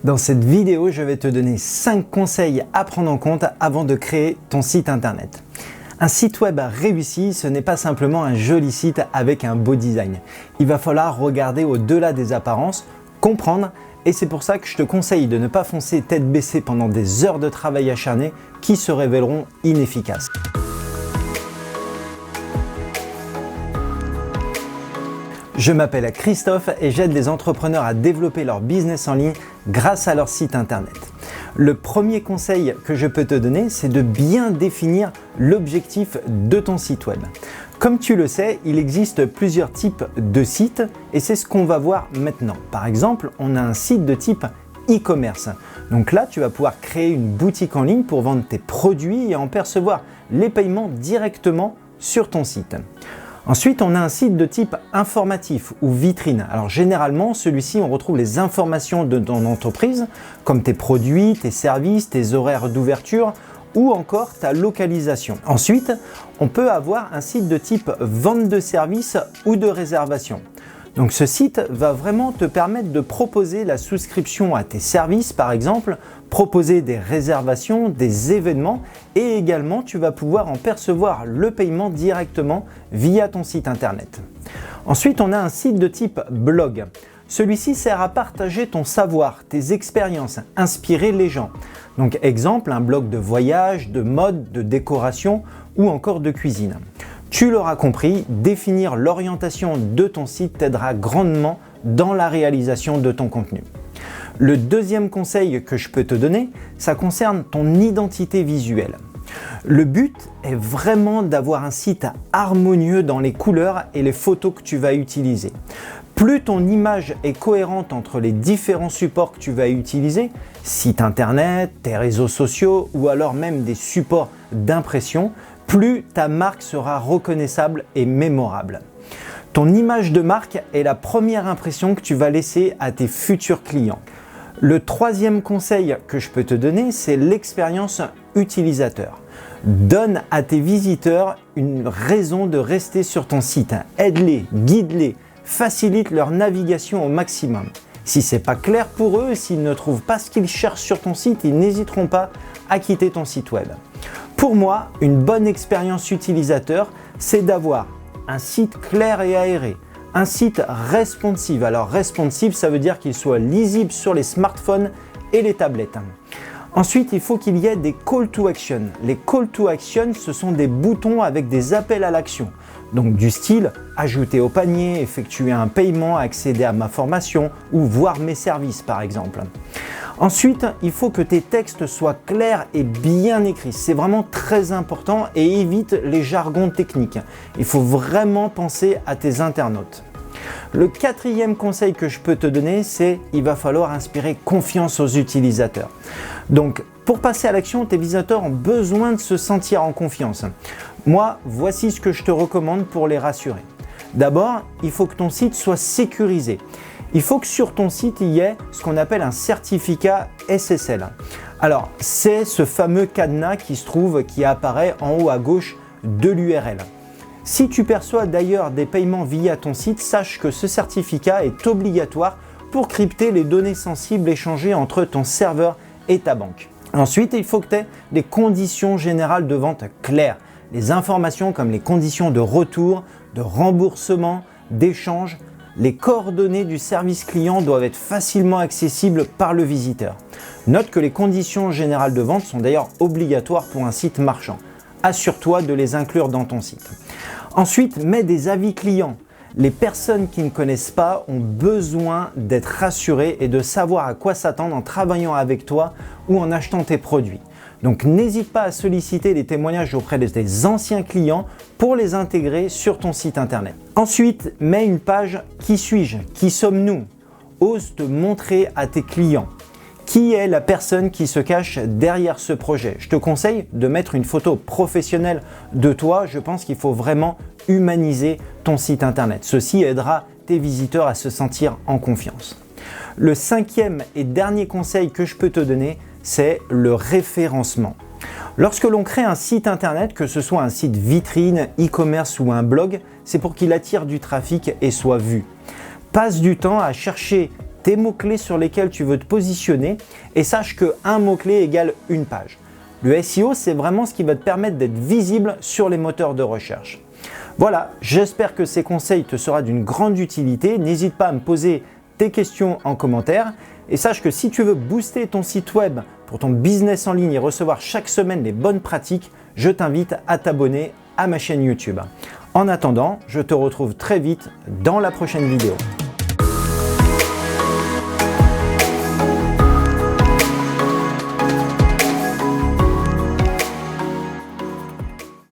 Dans cette vidéo, je vais te donner 5 conseils à prendre en compte avant de créer ton site internet. Un site web réussi, ce n'est pas simplement un joli site avec un beau design. Il va falloir regarder au-delà des apparences, comprendre, et c'est pour ça que je te conseille de ne pas foncer tête baissée pendant des heures de travail acharné qui se révéleront inefficaces. Je m'appelle Christophe et j'aide les entrepreneurs à développer leur business en ligne grâce à leur site internet. Le premier conseil que je peux te donner, c'est de bien définir l'objectif de ton site web. Comme tu le sais, il existe plusieurs types de sites et c'est ce qu'on va voir maintenant. Par exemple, on a un site de type e-commerce. Donc là, tu vas pouvoir créer une boutique en ligne pour vendre tes produits et en percevoir les paiements directement sur ton site. Ensuite, on a un site de type informatif ou vitrine. Alors généralement, celui-ci, on retrouve les informations de ton entreprise, comme tes produits, tes services, tes horaires d'ouverture ou encore ta localisation. Ensuite, on peut avoir un site de type vente de services ou de réservation. Donc ce site va vraiment te permettre de proposer la souscription à tes services par exemple, proposer des réservations, des événements et également tu vas pouvoir en percevoir le paiement directement via ton site internet. Ensuite, on a un site de type blog. Celui-ci sert à partager ton savoir, tes expériences, inspirer les gens. Donc exemple, un blog de voyage, de mode, de décoration ou encore de cuisine. Tu l'auras compris, définir l'orientation de ton site t'aidera grandement dans la réalisation de ton contenu. Le deuxième conseil que je peux te donner, ça concerne ton identité visuelle. Le but est vraiment d'avoir un site harmonieux dans les couleurs et les photos que tu vas utiliser. Plus ton image est cohérente entre les différents supports que tu vas utiliser, site internet, tes réseaux sociaux ou alors même des supports d'impression, plus ta marque sera reconnaissable et mémorable. Ton image de marque est la première impression que tu vas laisser à tes futurs clients. Le troisième conseil que je peux te donner, c'est l'expérience utilisateur. Donne à tes visiteurs une raison de rester sur ton site. Aide-les, guide-les, facilite leur navigation au maximum. Si ce n'est pas clair pour eux, s'ils ne trouvent pas ce qu'ils cherchent sur ton site, ils n'hésiteront pas à quitter ton site web. Pour moi, une bonne expérience utilisateur, c'est d'avoir un site clair et aéré, un site responsive. Alors responsive, ça veut dire qu'il soit lisible sur les smartphones et les tablettes. Ensuite, il faut qu'il y ait des call to action. Les call to action, ce sont des boutons avec des appels à l'action. Donc du style ajouter au panier, effectuer un paiement, accéder à ma formation ou voir mes services par exemple. Ensuite, il faut que tes textes soient clairs et bien écrits. C'est vraiment très important et évite les jargons techniques. Il faut vraiment penser à tes internautes. Le quatrième conseil que je peux te donner, c'est qu'il va falloir inspirer confiance aux utilisateurs. Donc, pour passer à l'action, tes visiteurs ont besoin de se sentir en confiance. Moi, voici ce que je te recommande pour les rassurer. D'abord, il faut que ton site soit sécurisé. Il faut que sur ton site, il y ait ce qu'on appelle un certificat SSL. Alors, c'est ce fameux cadenas qui apparaît en haut à gauche de l'URL. Si tu perçois d'ailleurs des paiements via ton site, sache que ce certificat est obligatoire pour crypter les données sensibles échangées entre ton serveur et ta banque. Ensuite, il faut que tu aies des conditions générales de vente claires. Les informations comme les conditions de retour, de remboursement, d'échange, les coordonnées du service client doivent être facilement accessibles par le visiteur. Note que les conditions générales de vente sont d'ailleurs obligatoires pour un site marchand. Assure-toi de les inclure dans ton site. Ensuite, mets des avis clients. Les personnes qui ne connaissent pas ont besoin d'être rassurées et de savoir à quoi s'attendre en travaillant avec toi ou en achetant tes produits. Donc n'hésite pas à solliciter des témoignages auprès de tes anciens clients pour les intégrer sur ton site internet. Ensuite, mets une page « Qui suis-je ? Qui sommes-nous » Ose te montrer à tes clients. Qui est la personne qui se cache derrière ce projet? Je te conseille de mettre une photo professionnelle de toi. Je pense qu'il faut vraiment humaniser ton site internet. Ceci aidera tes visiteurs à se sentir en confiance. Le cinquième et dernier conseil que je peux te donner, c'est le référencement. Lorsque l'on crée un site internet, que ce soit un site vitrine, e-commerce ou un blog, c'est pour qu'il attire du trafic et soit vu. Passe du temps à chercher tes mots-clés sur lesquels tu veux te positionner et sache qu'un mot-clé égale une page. Le SEO, c'est vraiment ce qui va te permettre d'être visible sur les moteurs de recherche. Voilà, j'espère que ces conseils te seront d'une grande utilité. N'hésite pas à me poser tes questions en commentaire et sache que si tu veux booster ton site web pour ton business en ligne et recevoir chaque semaine les bonnes pratiques, je t'invite à t'abonner à ma chaîne YouTube. En attendant, je te retrouve très vite dans la prochaine vidéo.